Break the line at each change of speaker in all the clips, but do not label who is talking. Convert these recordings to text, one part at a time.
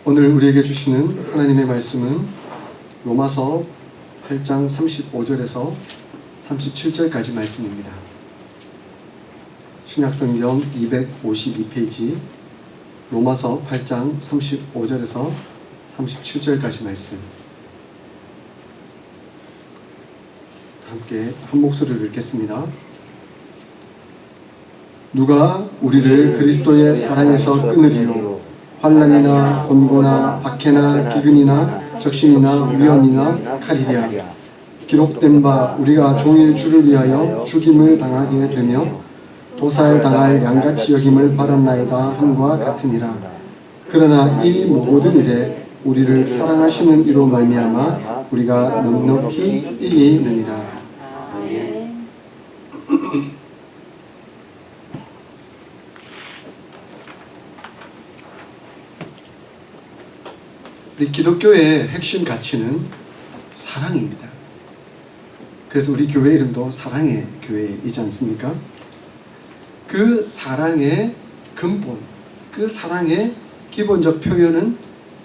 오늘 우리에게 주시는 하나님의 말씀은 로마서 8장 35절에서 37절까지 말씀입니다. 신약성경 252페이지 로마서 8장 35절에서 37절까지 말씀, 함께 한 목소리로 읽겠습니다. 누가 우리를 그리스도의 사랑에서 끊으리요? 환난이나 곤고나 박해나 기근이나 적신이나 위험이나 칼이랴. 기록된 바 우리가 종일 주를 위하여 죽임을 당하게 되며 도살당할 양같이 여김을 받았나이다 함과 같으니라. 그러나 이 모든 일에 우리를 사랑하시는 이로 말미암아 우리가 넉넉히 이기느니라. 아멘. 우리 기독교의 핵심 가치는 사랑입니다. 그래서 우리 교회 이름도 사랑의 교회이지 않습니까? 그 사랑의 근본, 그 사랑의 기본적 표현은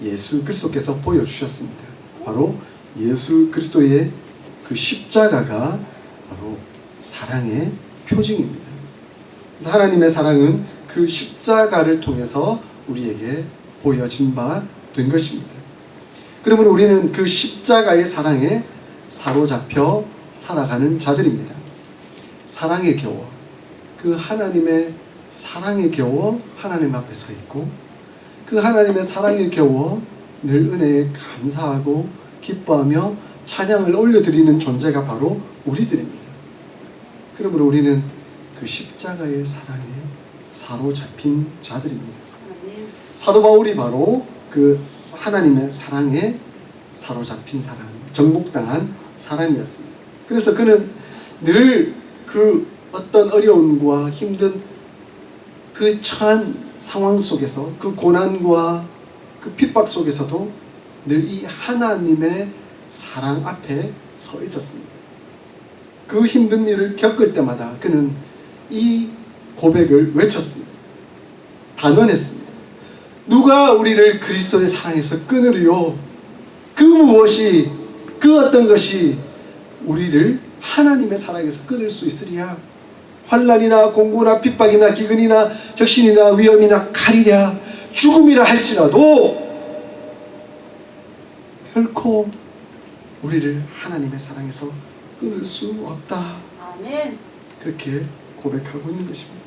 예수 그리스도께서 보여주셨습니다. 바로 예수 그리스도의 그 십자가가 바로 사랑의 표징입니다. 그래서 하나님의 사랑은 그 십자가를 통해서 우리에게 보여진 바 된 것입니다. 그러므로 우리는 그 십자가의 사랑에 사로잡혀 살아가는 자들입니다. 사랑에 겨워, 그 하나님의 사랑에 겨워 하나님 앞에 서 있고, 그 하나님의 사랑에 겨워 늘 은혜에 감사하고 기뻐하며 찬양을 올려드리는 존재가 바로 우리들입니다. 그러므로 우리는 그 십자가의 사랑에 사로잡힌 자들입니다. 사도 바울이 바로 그 하나님의 사랑에 사로잡힌 사람, 정복당한 사람이었습니다. 그래서 그는 늘 그 어떤 어려움과 힘든 그 처한 상황 속에서, 그 고난과 그 핍박 속에서도 늘 이 하나님의 사랑 앞에 서 있었습니다. 그 힘든 일을 겪을 때마다 그는 이 고백을 외쳤습니다. 단언했습니다. 누가 우리를 그리스도의 사랑에서 끊으리요? 그 무엇이, 그 어떤 것이 우리를 하나님의 사랑에서 끊을 수 있으랴? 환난이나 공고나 핍박이나 기근이나 적신이나 위험이나 칼이랴, 죽음이라 할지라도 결코 우리를 하나님의 사랑에서 끊을 수 없다.
아멘.
그렇게 고백하고 있는 것입니다.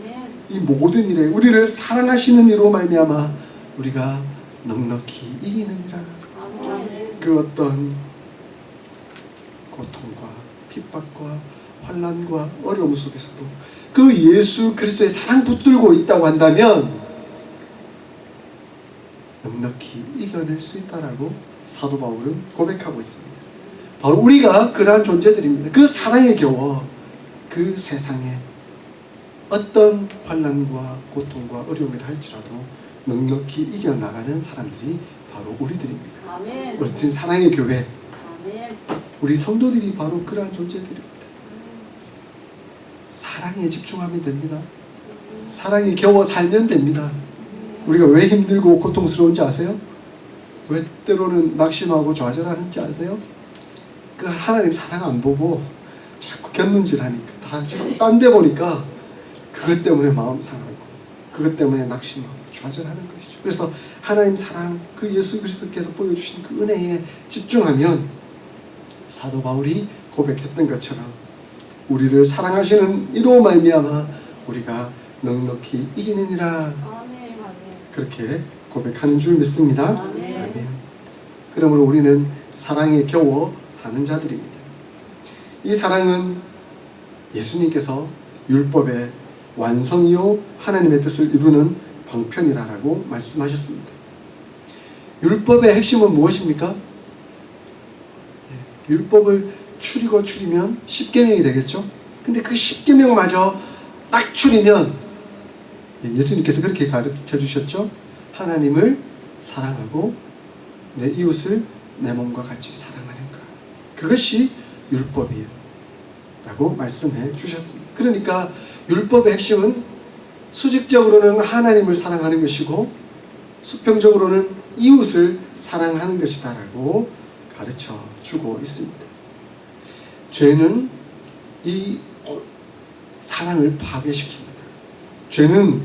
아멘.
이 모든 일에 우리를 사랑하시는 이로 말미암아 우리가 넉넉히 이기느니라.
아멘.
그 어떤 고통과 핍박과 환난과 어려움 속에서도 그 예수 그리스도의 사랑 붙들고 있다고 한다면 넉넉히 이겨낼 수 있다라고 사도 바울은 고백하고 있습니다. 바로 우리가 그러한 존재들입니다. 그 사랑에 겨워 그 세상에 어떤 환난과 고통과 어려움이라 할지라도 넉넉히 이겨나가는 사람들이 바로 우리들입니다.
아멘.
어쨌든 사랑의 교회,
아멘.
우리 성도들이 바로 그러한 존재들입니다. 사랑에 집중하면 됩니다. 사랑에 겨워 살면 됩니다. 우리가 왜 힘들고 고통스러운지 아세요? 왜 때로는 낙심하고 좌절하는지 아세요? 그 하나님 사랑 안 보고 자꾸 곁눈질하니까, 다 지금 딴 데 보니까 그것 때문에 마음 상하고, 그것 때문에 낙심하고 좌절하는 것이죠. 그래서 하나님 사랑, 그 예수 그리스도께서 보여주신 그 은혜에 집중하면 사도 바울이 고백했던 것처럼 우리를 사랑하시는 이로 말미암아 우리가 넉넉히 이기느니라.
아멘.
그렇게 고백하는 줄 믿습니다.
아멘.
아멘. 그러므로 우리는 사랑에 겨워 사는 자들입니다. 이 사랑은 예수님께서 율법의 완성이요 하나님의 뜻을 이루는 방편이라고 말씀하셨습니다. 율법의 핵심은 무엇입니까? 율법을 추리면 10계명이 되겠죠? 근데 그 10계명마저 딱 추리면 예수님께서 그렇게 가르쳐 주셨죠? 하나님을 사랑하고 내 이웃을 내 몸과 같이 사랑하는 것, 그것이 율법이에요 라고 말씀해 주셨습니다. 그러니까 율법의 핵심은 수직적으로는 하나님을 사랑하는 것이고, 수평적으로는 이웃을 사랑하는 것이다라고 가르쳐 주고 있습니다. 죄는 이 사랑을 파괴시킵니다. 죄는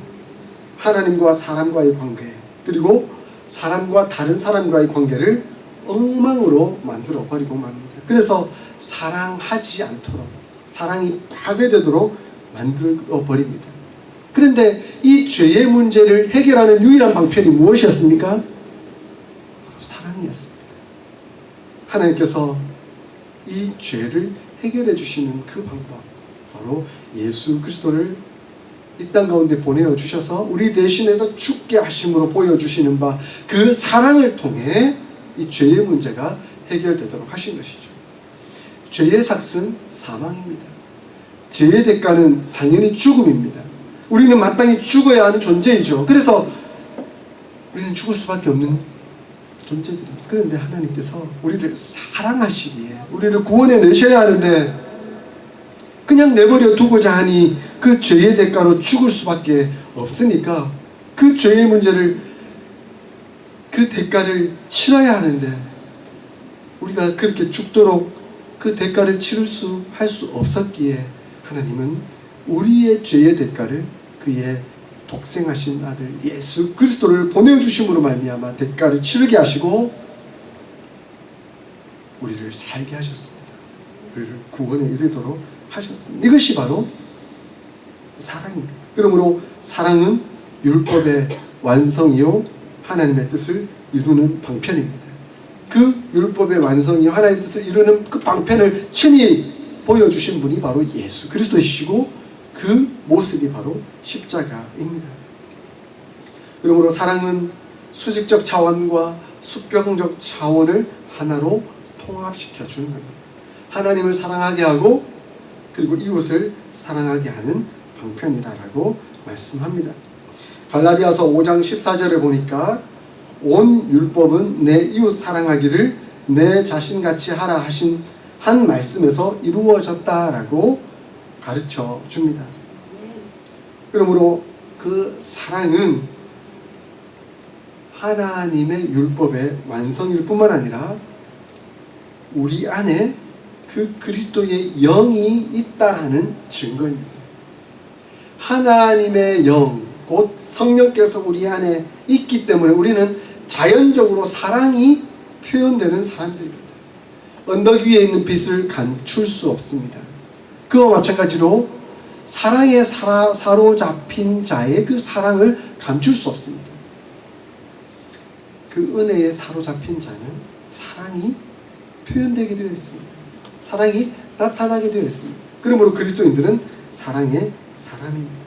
하나님과 사람과의 관계, 그리고 사람과 다른 사람과의 관계를 엉망으로 만들어 버리고 맙니다. 그래서 사랑하지 않도록, 사랑이 파괴되도록 만들어 버립니다. 그런데 이 죄의 문제를 해결하는 유일한 방편이 무엇이었습니까? 사랑이었습니다. 하나님께서 이 죄를 해결해 주시는 그 방법, 바로 예수 그리스도를 이 땅 가운데 보내어 주셔서 우리 대신해서 죽게 하심으로 보여주시는 바 그 사랑을 통해 이 죄의 문제가 해결되도록 하신 것이죠. 죄의 삭은 사망입니다. 죄의 대가는 당연히 죽음입니다. 우리는 마땅히 죽어야 하는 존재이죠. 그래서 우리는 죽을 수밖에 없는 존재들입니다. 그런데 하나님께서 우리를 사랑하시기에 우리를 구원해 내셔야 하는데 그냥 내버려 두고자 하니 그 죄의 대가로 죽을 수밖에 없으니까 그 죄의 문제를, 그 대가를 치러야 하는데 우리가 그렇게 죽도록 그 대가를 할 수 없었기에 하나님은 우리의 죄의 대가를 그의 독생하신 아들 예수 그리스도를 보내주심으로 말미암아 대가를 치르게 하시고 우리를 살게 하셨습니다. 우리를 구원에 이르도록 하셨습니다. 이것이 바로 사랑입니다. 그러므로 사랑은 율법의 완성이요 하나님의 뜻을 이루는 방편입니다. 그 율법의 완성이요 하나님의 뜻을 이루는 그 방편을 친히 보여주신 분이 바로 예수 그리스도이시고 그 모습이 바로 십자가입니다. 그러므로 사랑은 수직적 차원과 수평적 차원을 하나로 통합시켜 주는 겁니다. 하나님을 사랑하게 하고 그리고 이웃을 사랑하게 하는 방편이다라고 말씀합니다. 갈라디아서 5장 14절에 보니까 온 율법은 내 이웃 사랑하기를 내 자신같이 하라 하신 한 말씀에서 이루어졌다라고 가르쳐 줍니다. 그러므로 그 사랑은 하나님의 율법의 완성일 뿐만 아니라 우리 안에 그 그리스도의 영이 있다라는 증거입니다. 하나님의 영, 곧 성령께서 우리 안에 있기 때문에 우리는 자연적으로 사랑이 표현되는 사람들입니다. 언덕 위에 있는 빛을 감출 수 없습니다. 그와 마찬가지로 사랑에 사로잡힌 자의 그 사랑을 감출 수 없습니다. 그 은혜에 사로잡힌 자는 사랑이 표현되게 되어 있습니다. 사랑이 나타나게 되어 있습니다. 그러므로 그리스도인들은 사랑의 사람입니다.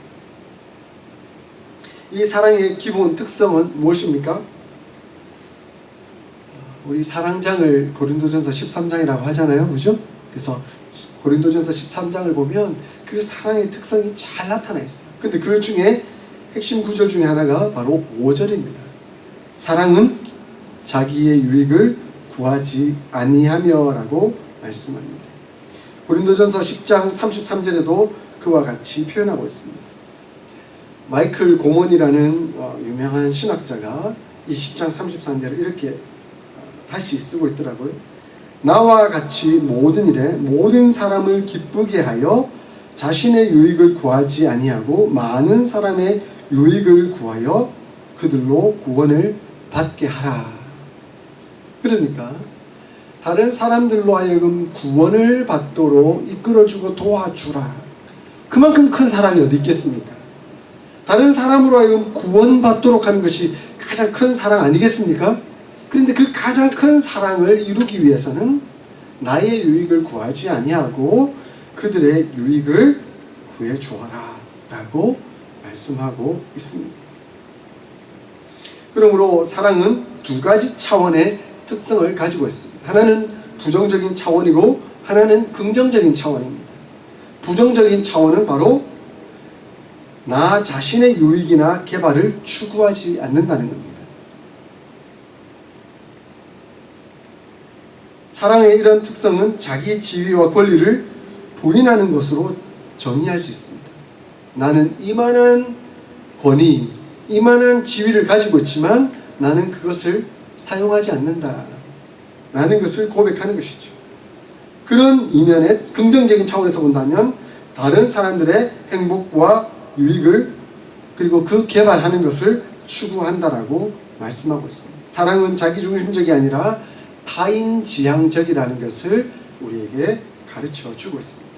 이 사랑의 기본 특성은 무엇입니까? 우리 사랑장을 고린도전서 13장이라고 하잖아요. 그죠? 그래서 고린도전서 13장을 보면 그 사랑의 특성이 잘 나타나 있어요. 근데 그 중에 핵심 구절 중에 하나가 바로 5절입니다. 사랑은 자기의 유익을 구하지 아니하며 라고 말씀합니다. 고린도전서 10장 33절에도 그와 같이 표현하고 있습니다. 마이클 고먼이라는 유명한 신학자가 이 10장 33절을 이렇게 다시 쓰고 있더라고요. 나와 같이 모든 일에 모든 사람을 기쁘게 하여 자신의 유익을 구하지 아니하고 많은 사람의 유익을 구하여 그들로 구원을 받게 하라. 그러니까 다른 사람들로 하여금 구원을 받도록 이끌어주고 도와주라. 그만큼 큰 사랑이 어디 있겠습니까? 다른 사람으로 하여금 구원받도록 하는 것이 가장 큰 사랑 아니겠습니까? 그런데 그 가장 큰 사랑을 이루기 위해서는 나의 유익을 구하지 아니하고 그들의 유익을 구해 주어라 라고 말씀하고 있습니다. 그러므로 사랑은 두 가지 차원의 특성을 가지고 있습니다. 하나는 부정적인 차원이고 하나는 긍정적인 차원입니다. 부정적인 차원은 바로 나 자신의 유익이나 개발을 추구하지 않는다는 겁니다. 사랑의 이런 특성은 자기 지위와 권리를 부인하는 것으로 정의할 수 있습니다. 나는 이만한 권위, 이만한 지위를 가지고 있지만 나는 그것을 사용하지 않는다 라는 것을 고백하는 것이죠. 그런 이면에 긍정적인 차원에서 본다면 다른 사람들의 행복과 유익을 그리고 그 개발하는 것을 추구한다라고 말씀하고 있습니다. 사랑은 자기중심적이 아니라 타인지향적이라는 것을 우리에게 가르쳐 주고 있습니다.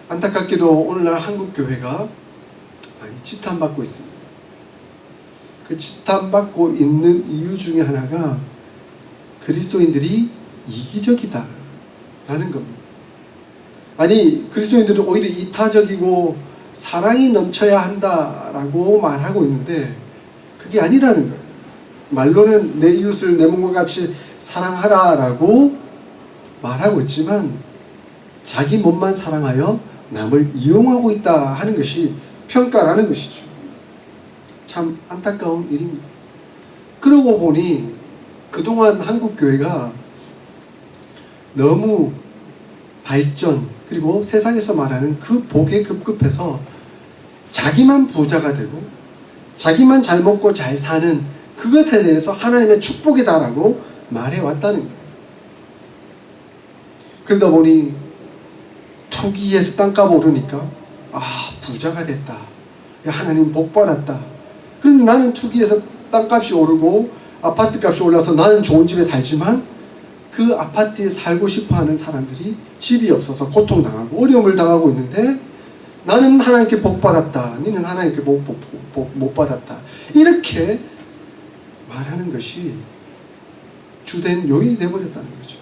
안타깝게도 오늘날 한국교회가 많이 지탄받고 있습니다. 그 지탄받고 있는 이유 중에 하나가 그리스도인들이 이기적이다 라는 겁니다. 아니, 그리스도인들은 오히려 이타적이고 사랑이 넘쳐야 한다라고 말하고 있는데 그게 아니라는 거예요. 말로는 내 이웃을 내 몸과 같이 사랑하라라고 말하고 있지만 자기 몸만 사랑하여 남을 이용하고 있다 하는 것이 평가라는 것이죠. 참 안타까운 일입니다. 그러고 보니 그동안 한국교회가 너무 발전 그리고 세상에서 말하는 그 복에 급급해서 자기만 부자가 되고 자기만 잘 먹고 잘 사는 그것에 대해서 하나님의 축복이다라고 말해왔다는 거예요. 그러다 보니 투기해서 땅값 오르니까 부자가 됐다. 야, 하나님 복 받았다. 그런데 나는 투기해서 땅값이 오르고 아파트값이 올라서 나는 좋은 집에 살지만 그 아파트에 살고 싶어하는 사람들이 집이 없어서 고통당하고 어려움을 당하고 있는데 나는 하나님께 복 받았다. 너는 하나님께 못 받았다. 이렇게 말하는 것이 주된 요인이 되어버렸다는 거죠.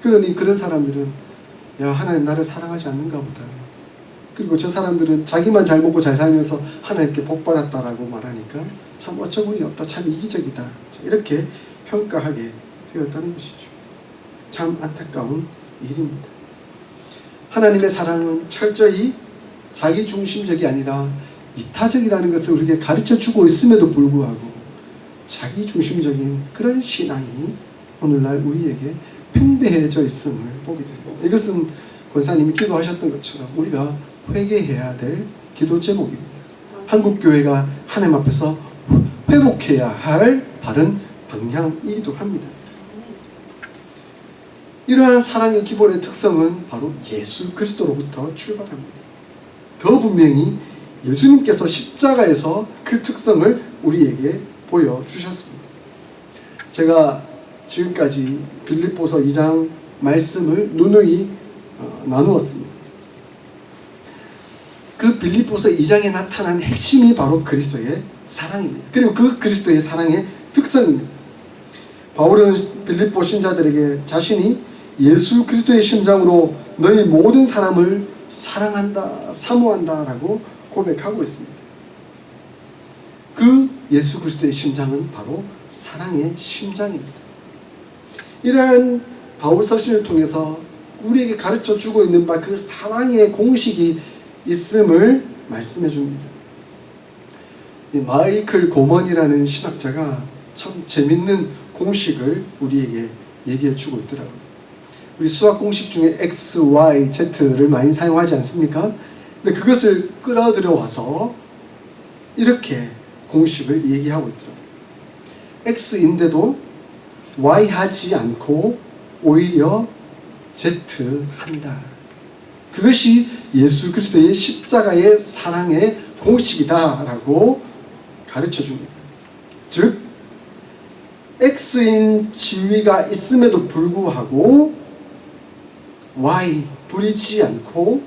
그러니 그런 사람들은 야, 하나님 나를 사랑하지 않는가 보다. 그리고 저 사람들은 자기만 잘 먹고 잘 살면서 하나님께 복 받았다라고 말하니까 참 어처구니 없다. 참 이기적이다. 이렇게 평가하게 되었다는 것이죠. 참 안타까운 일입니다. 하나님의 사랑은 철저히 자기중심적이 아니라 이타적이라는 것을 우리에게 가르쳐주고 있음에도 불구하고 자기중심적인 그런 신앙이 오늘날 우리에게 팽배해져 있음을 보게 됩니다. 이것은 권사님이 기도하셨던 것처럼 우리가 회개해야 될 기도 제목입니다. 한국교회가 하나님 앞에서 회복해야 할 바른 방향이기도 합니다. 이러한 사랑의 기본의 특성은 바로 예수 그리스도로부터 출발합니다. 더 분명히 예수님께서 십자가에서 그 특성을 우리에게 보여주셨습니다. 제가 지금까지 빌립보서 2장 말씀을 누누이 나누었습니다. 그 빌립보서 2장에 나타난 핵심이 바로 그리스도의 사랑입니다. 그리고 그 그리스도의 사랑의 특성입니다. 바울은 빌립보 신자들에게 자신이 예수 그리스도의 심장으로 너희 모든 사람을 사랑한다, 사모한다 라고 고백하고 있습니다. 그 예수 그리스도의 심장은 바로 사랑의 심장입니다. 이러한 바울 서신을 통해서 우리에게 가르쳐주고 있는 바 그 사랑의 공식이 있음을 말씀해 줍니다. 이 마이클 고먼이라는 신학자가 참 재밌는 공식을 우리에게 얘기해 주고 있더라고요. 우리 수학 공식 중에 X, Y, Z를 많이 사용하지 않습니까? 근데 그것을 끌어들여 와서 이렇게 공식을 얘기하고 있더라고요. X인데도 Y 하지 않고 오히려 Z 한다. 그것이 예수 그리스도의 십자가의 사랑의 공식이다라고 가르쳐 줍니다. 즉 X인 지위가 있음에도 불구하고 Y 부리지 않고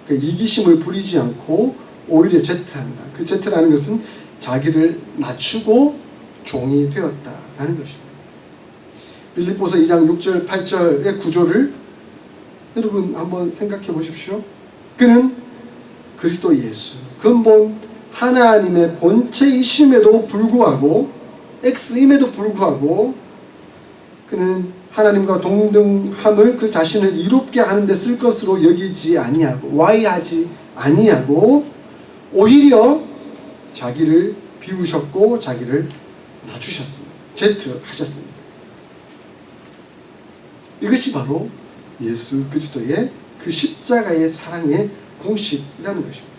그 이기심을 부리지 않고 오히려 Z한다. 그 Z라는 것은 자기를 낮추고 종이 되었다라는 것입니다. 빌립보서 2장 6절 8절의 구조를 여러분 한번 생각해 보십시오. 그는 그리스도 예수 근본 하나님의 본체이심에도 불구하고 X임에도 불구하고 그는 하나님과 동등함을 그 자신을 이롭게 하는 데 쓸 것으로 여기지 아니하고 Y하지 아니하고 오히려 자기를 비우셨고 자기를 낮추셨습니다. Z 하셨습니다. 이것이 바로 예수 그리스도의 그 십자가의 사랑의 공식이라는 것입니다.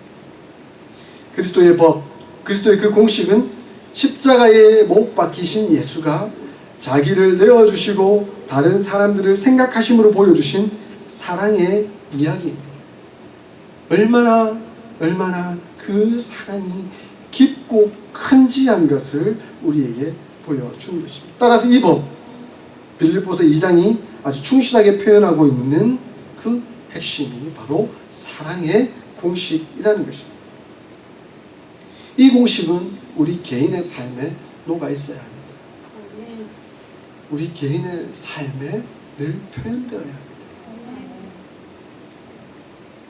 그리스도의 법, 그리스도의 그 공식은 십자가에 못 박히신 예수가 자기를 내어주시고 다른 사람들을 생각하심으로 보여주신 사랑의 이야기입니다. 얼마나 그 사랑이 깊고 큰지한 것을 우리에게 보여준 것입니다. 따라서 이 법, 빌립보서 2장이 아주 충실하게 표현하고 있는 그 핵심이 바로 사랑의 공식이라는 것입니다. 이 공식은 우리 개인의 삶에 녹아 있어야 합니다.
아멘.
우리 개인의 삶에 늘 표현되어야 합니다.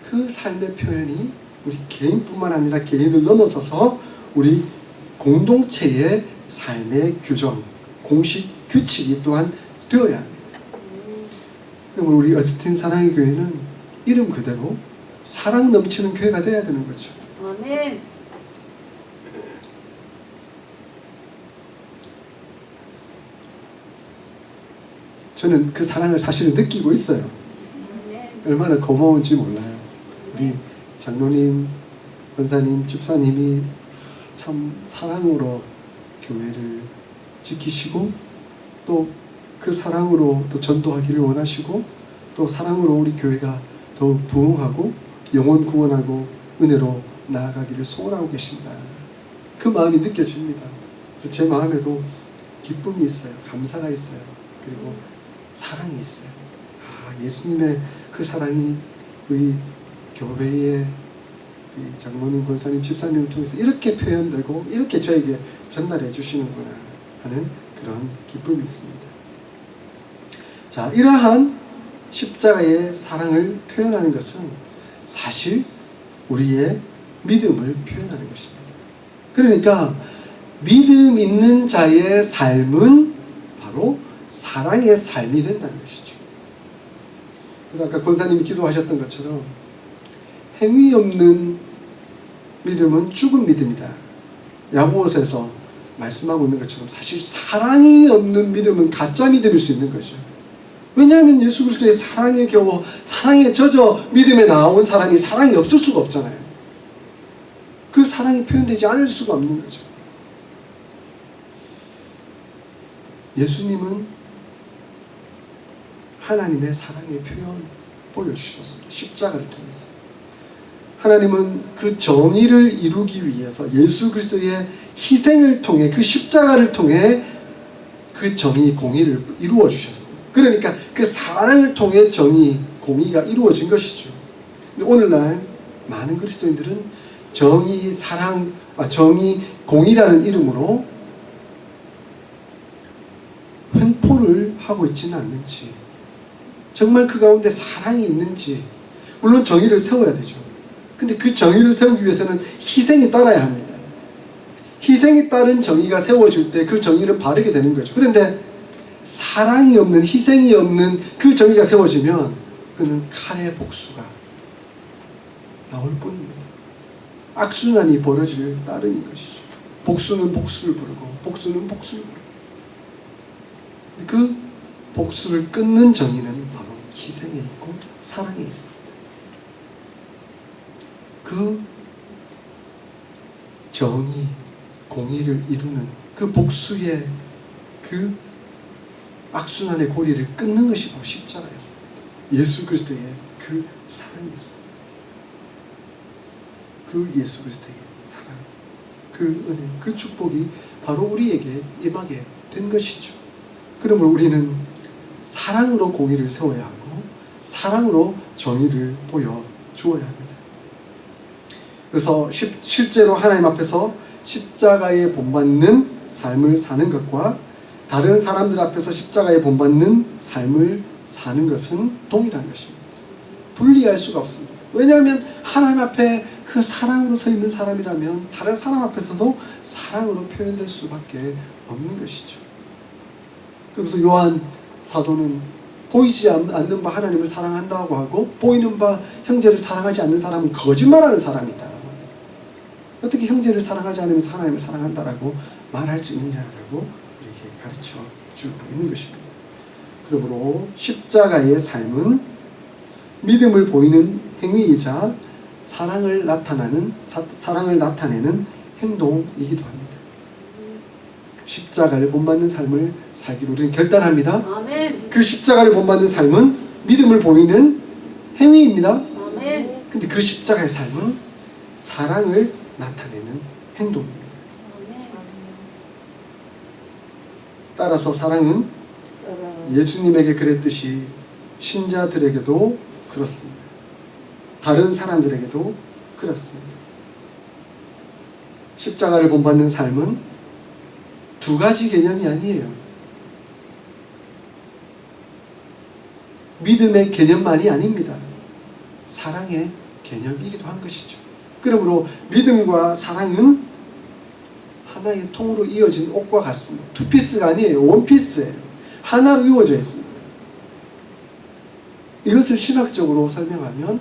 그 삶의 표현이 우리 개인뿐만 아니라 개인을 넘어서서 우리 공동체의 삶의 규정, 공식, 규칙이 또한 되어야 합니다. 그러면 우리 어스틴 사랑의 교회는 이름 그대로 사랑 넘치는 교회가 되어야 되는 거죠.
아멘.
저는 그 사랑을 사실은 느끼고 있어요.
아멘.
얼마나 고마운지 몰라요. 우리 장로님, 권사님, 집사님이 참 사랑으로 교회를 지키시고 또 그 사랑으로 또 전도하기를 원하시고 또 사랑으로 우리 교회가 더욱 부흥하고 영혼 구원하고 은혜로 나아가기를 소원하고 계신다. 그 마음이 느껴집니다. 그래서 제 마음에도 기쁨이 있어요. 감사가 있어요. 그리고 사랑이 있어요. 예수님의 그 사랑이 우리 교회의 장로님, 권사님, 집사님을 통해서 이렇게 표현되고 이렇게 저에게 전달해 주시는구나 하는 그런 기쁨이 있습니다. 자, 이러한 십자가의 사랑을 표현하는 것은 사실 우리의 믿음을 표현하는 것입니다. 그러니까 믿음 있는 자의 삶은 바로 사랑의 삶이 된다는 것이죠. 그래서 아까 권사님이 기도하셨던 것처럼 행위 없는 믿음은 죽은 믿음이다. 야고보서에서 말씀하고 있는 것처럼 사실 사랑이 없는 믿음은 가짜 믿음일 수 있는 거죠. 왜냐하면 예수 그리스도의 사랑에 겨워 사랑에 젖어 믿음에 나온 사람이 사랑이 없을 수가 없잖아요. 그 사랑이 표현되지 않을 수가 없는 거죠. 예수님은 하나님의 사랑의 표현 보여주셨습니다. 십자가를 통해서. 하나님은 그 정의를 이루기 위해서 예수 그리스도의 희생을 통해 그 십자가를 통해 그 정의, 공의를 이루어 주셨습니다. 그러니까 그 사랑을 통해 정의, 공의가 이루어진 것이죠. 근데 오늘날 많은 그리스도인들은 정의, 사랑, 정의, 공의라는 이름으로 횡포를 하고 있지는 않는지, 정말 그 가운데 사랑이 있는지. 물론 정의를 세워야 되죠. 근데 그 정의를 세우기 위해서는 희생이 따라야 합니다. 희생이 따른 정의가 세워질 때 그 정의는 바르게 되는 거죠. 그런데 사랑이 없는, 희생이 없는 그 정의가 세워지면 그는 칼의 복수가 나올 뿐입니다. 악순환이 벌어질 따름인 것이죠. 복수는 복수를 부르고 복수는 복수를 부르고, 그 복수를 끊는 정의는 바로 희생에 있고 사랑에 있습니다. 그 정의, 공의를 이루는 그 복수의 그 악순환의 고리를 끊는 것이 바로 십자가였습니다. 예수 그리스도의 그 사랑이었습니다. 그 예수 그리스도의 사랑, 그 은혜, 그 축복이 바로 우리에게 임하게 된 것이죠. 그러므로 우리는 사랑으로 공의를 세워야 하고 사랑으로 정의를 보여주어야 합니다. 그래서 실제로 하나님 앞에서 십자가에 본받는 삶을 사는 것과 다른 사람들 앞에서 십자가에 본받는 삶을 사는 것은 동일한 것입니다. 분리할 수가 없습니다. 왜냐하면 하나님 앞에 그 사랑으로 서 있는 사람이라면 다른 사람 앞에서도 사랑으로 표현될 수밖에 없는 것이죠. 그래서 요한 사도는 보이지 않는 바 하나님을 사랑한다고 하고 보이는 바 형제를 사랑하지 않는 사람은 거짓말하는 사람이다. 어떻게 형제를 사랑하지 않으면서 하나님을 사랑한다라고 말할 수 있느냐라고 이렇게 가르쳐 주고 있는 것입니다. 그러므로 십자가의 삶은 믿음을 보이는 행위이자 사랑을 나타내는 행동이기도 합니다. 십자가를 본받는 삶을 살기로 우리는 결단합니다.
아멘.
그 십자가를 본받는 삶은 믿음을 보이는 행위입니다.
아멘.
근데 그 십자가의 삶은 사랑을 나타내는 행동입니다.
아멘.
따라서 사랑은 예수님에게 그랬듯이 신자들에게도 그렇습니다. 다른 사람들에게도 그렇습니다. 십자가를 본받는 삶은 두 가지 개념이 아니에요. 믿음의 개념만이 아닙니다. 사랑의 개념이기도 한 것이죠. 그러므로 믿음과 사랑은 하나의 통으로 이어진 옷과 같습니다. 투피스가 아니에요. 원피스예요. 하나로 이루어져 있습니다. 이것을 신학적으로 설명하면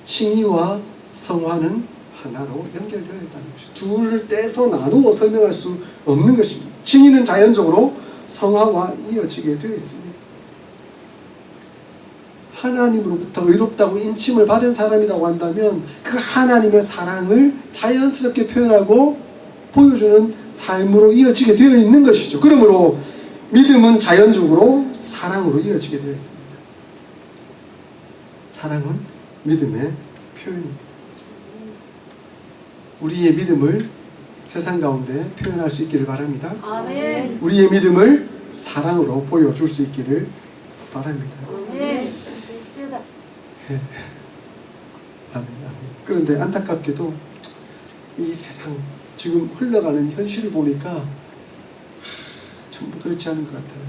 칭의와 성화는 하나로 연결되어 있다는 것이죠. 둘을 떼서 나누어 설명할 수 없는 것입니다. 칭의는 자연적으로 성화와 이어지게 되어 있습니다. 하나님으로부터 의롭다고 인침을 받은 사람이라고 한다면 그 하나님의 사랑을 자연스럽게 표현하고 보여주는 삶으로 이어지게 되어 있는 것이죠. 그러므로 믿음은 자연적으로 사랑으로 이어지게 되어 있습니다. 사랑은 믿음의 표현입니다. 우리의 믿음을 세상 가운데 표현할 수 있기를 바랍니다.
아멘.
우리의 믿음을 사랑으로 보여줄 수 있기를 바랍니다.
아멘.
아멘, 아멘. 그런데 안타깝게도 이 세상 지금 흘러가는 현실을 보니까 전부 그렇지 않은 것 같아요.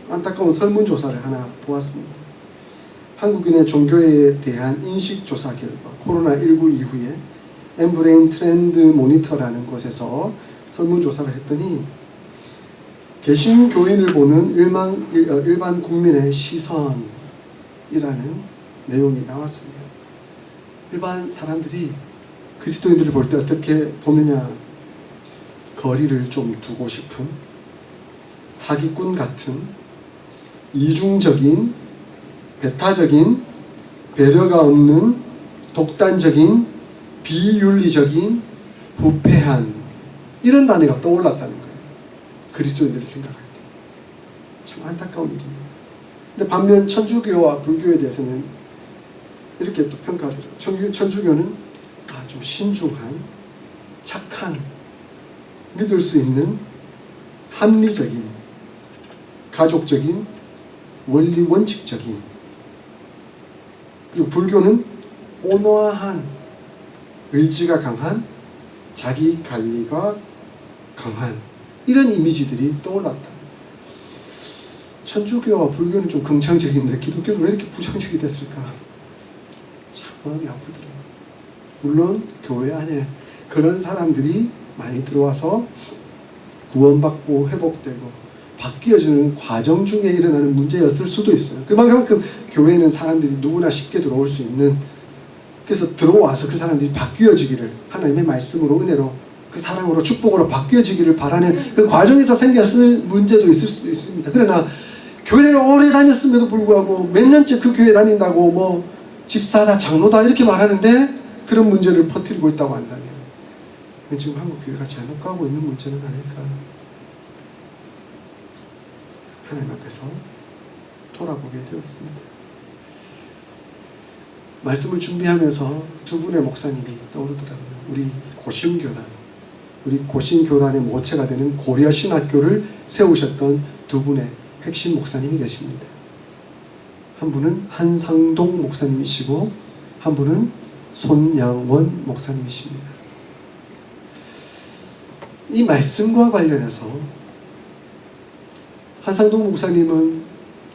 안타까운 설문조사를 하나 보았습니다. 한국인의 종교에 대한 인식조사 결과 코로나19 이후에 엠브레인 트렌드 모니터라는 곳에서 설문조사를 했더니 개신교인을 보는 일반 국민의 시선이라는 내용이 나왔습니다. 일반 사람들이 그리스도인들을 볼 때 어떻게 보느냐, 거리를 좀 두고 싶은 사기꾼 같은 이중적인 배타적인 배려가 없는 독단적인 비윤리적인 부패한 이런 단어가 떠올랐다는 거예요. 그리스도인들을 생각할 때. 참 안타까운 일입니다. 근데 반면 천주교와 불교에 대해서는 이렇게 또 평가하더라고요. 천주교는 좀 신중한, 착한, 믿을 수 있는 합리적인, 가족적인, 원리 원칙적인, 그리고 불교는 온화한, 의지가 강한, 자기 관리가 강한 이런 이미지들이 떠올랐다. 천주교와 불교는 좀 긍정적인데 기독교는 왜 이렇게 부정적이 됐을까? 참 마음이 아프더라고요. 물론 교회 안에 그런 사람들이 많이 들어와서 구원받고 회복되고 바뀌어지는 과정 중에 일어나는 문제였을 수도 있어요. 그만큼 교회는 사람들이 누구나 쉽게 들어올 수 있는, 그래서 들어와서 그 사람들이 바뀌어지기를 하나님의 말씀으로 은혜로 그 사랑으로 축복으로 바뀌어지기를 바라는 그 과정에서 생겼을 문제도 있을 수도 있습니다. 그러나 교회를 오래 다녔음에도 불구하고 몇 년째 그 교회 다닌다고 뭐 집사다 장로다 이렇게 말하는데 그런 문제를 퍼뜨리고 있다고 한다면 지금 한국 교회가 잘못 가고 있는 문제는 아닐까. 하나님 앞에서 돌아보게 되었습니다. 말씀을 준비하면서 두 분의 목사님이 떠오르더라고요. 우리 고신교단의 모체가 되는 고려 신학교를 세우셨던 두 분의 핵심 목사님이 계십니다. 한 분은 한상동 목사님이시고 한 분은 손양원 목사님이십니다. 이 말씀과 관련해서 한상동 목사님은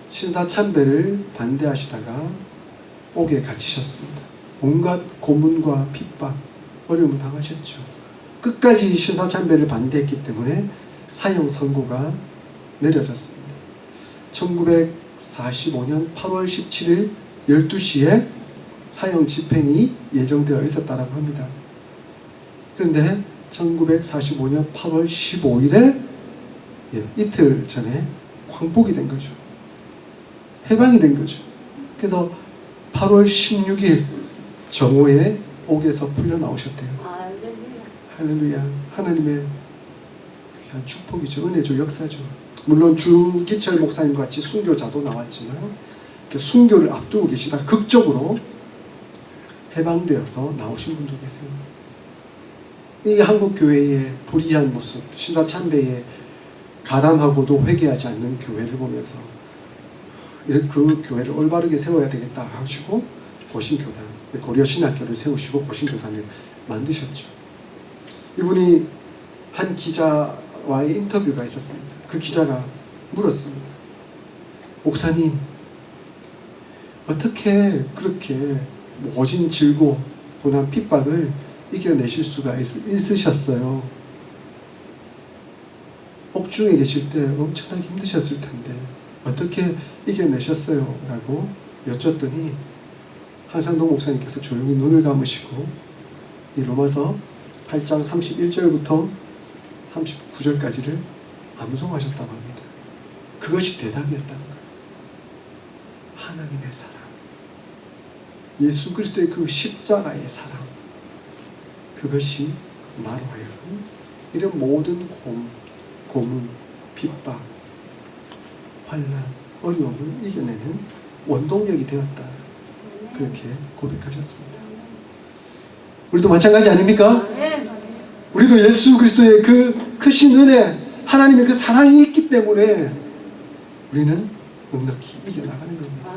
신사참배를 반대하시다가 옥에 갇히셨습니다. 온갖 고문과 핍박, 어려움을 당하셨죠. 끝까지 신사참배를 반대했기 때문에 사형 선고가 내려졌습니다. 1945년 8월 17일 12시에 사형 집행이 예정되어 있었다고 합니다. 그런데 1945년 8월 15일에 이틀 전에 광복이 된 거죠. 해방이 된 거죠. 그래서 8월 16일 정오에 옥에서 풀려 나오셨대요. 할렐루야. 하나님의 귀한 축복이죠. 은혜죠. 역사죠. 물론 주기철 목사님 같이 순교자도 나왔지만 순교를 앞두고 계시다가 극적으로 해방되어서 나오신 분도 계세요. 이 한국교회의 불의한 모습, 신사참배에 가담하고도 회개하지 않는 교회를 보면서 그 교회를 올바르게 세워야 되겠다 하시고 고신교단, 고려신학교를 세우시고 고신교단을 만드셨죠. 이분이 한 기자와의 인터뷰가 있었습니다. 그 기자가 물었습니다. 목사님, 어떻게 그렇게 모진 질고 고난 핍박을 이겨내실 수가 있으셨어요? 옥중에 계실 때 엄청나게 힘드셨을 텐데 어떻게 이겨내셨어요? 라고 여쭸더니 한상동 목사님께서 조용히 눈을 감으시고 이 로마서 8장 31절부터 39절까지를 암송하셨다고 합니다. 그것이 대답이었다는 거예요. 하나님의 사랑, 예수 그리스도의 그 십자가의 사랑, 그것이 나로 하여금 이런 모든 고문, 핍박, 환난, 어려움을 이겨내는 원동력이 되었다. 그렇게 고백하셨습니다. 우리도 마찬가지 아닙니까? 우리도 예수 그리스도의 그 크신 은혜, 하나님의 그 사랑이 있기 때문에 우리는 넉넉히 이겨나가는 겁니다.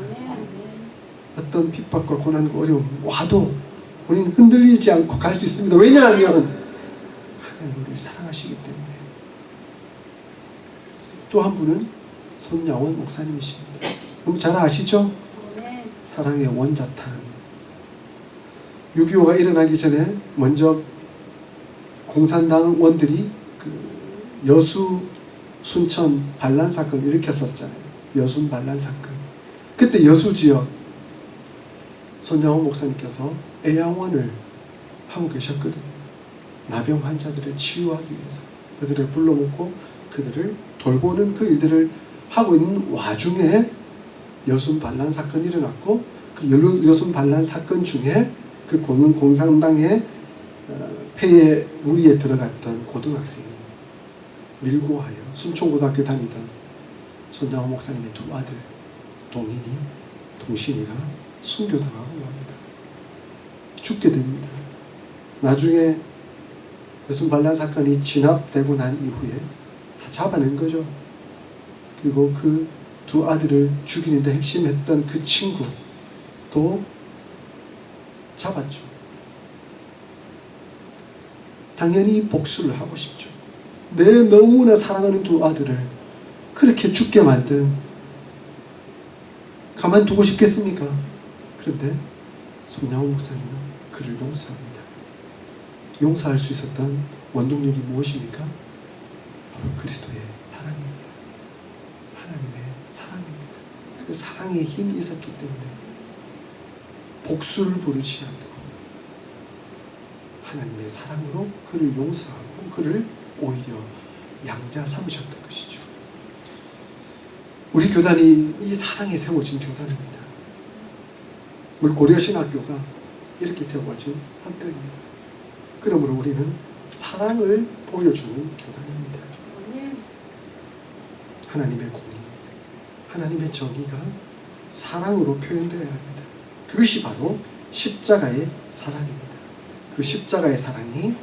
어떤 핍박과 고난과 어려움 와도 우리는 흔들리지 않고 갈 수 있습니다. 왜냐하면 하나님 우리를 사랑하시기 때문에. 또 한 분은 손야원 목사님이십니다. 너무 잘 아시죠? 사랑의 원자탄. 6.25가 일어나기 전에 먼저 공산당원들이 그 여수 순천 반란 사건을 일으켰었잖아요. 여순 반란 사건. 그때 여수 지역 손야원 목사님께서 애양원을 하고 계셨거든요. 나병 환자들을 치유하기 위해서 그들을 불러모고 그들을 돌보는 그 일들을 하고 있는 와중에 여순 반란 사건이 일어났고 그 여순 반란 사건 중에 그 공산당의 폐해 무리에 들어갔던 고등학생이 밀고 하여 순천고등학교 다니던 손장호 목사님의 두 아들 동신이가 순교당하고 맙니다. 죽게 됩니다. 나중에 여순 반란 사건이 진압되고 난 이후에 다 잡아낸 거죠. 그리고 그 두 아들을 죽이는데 핵심했던 그 친구도 잡았죠. 당연히 복수를 하고 싶죠. 내 너무나 사랑하는 두 아들을 그렇게 죽게 만든, 가만두고 싶겠습니까? 그런데 손양호 목사님은 그를 용서합니다. 용서할 수 있었던 원동력이 무엇입니까? 바로 그리스도의 사랑입니다. 하나님의 사랑입니다. 그 사랑의 힘이 있었기 때문에 복수를 부르지 않고 하나님의 사랑으로 그를 용서하고 그를 오히려 양자 삼으셨던 것이죠. 우리 교단이 이 사랑에 세워진 교단입니다. 우리 고려신학교가 이렇게 세워진 학교입니다. 그러므로 우리는 사랑을 보여주는 교단입니다. 하나님의 공의, 하나님의 정의가 사랑으로 표현되어야 합니다. 그것이 바로 십자가의 사랑입니다. 그 십자가의 사랑이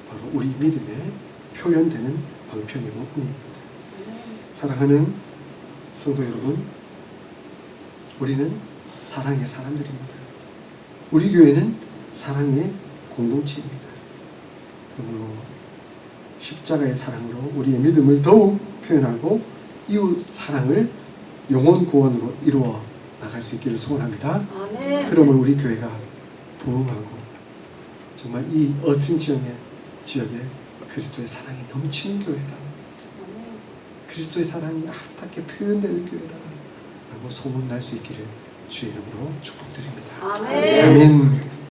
바로 우리 믿음에 표현되는 방편이고 은혜입니다. 사랑하는 성도 여러분, 우리는 사랑의 사람들입니다. 우리 교회는 사랑의 공동체입니다. 그러므로 십자가의 사랑으로 우리의 믿음을 더욱 표현하고 이웃 사랑을 영혼 구원으로 이루어 나갈 수 있기를 소원합니다. 그러면 우리 교회가 부흥하고 정말 이 어신 지역에 그리스도의 사랑이 넘치는 교회다. 그리스도의 사랑이 아름답게 표현되는 교회다 라고 소문날 수 있기를 주의 이름으로 축복드립니다.
아멘.
아멘.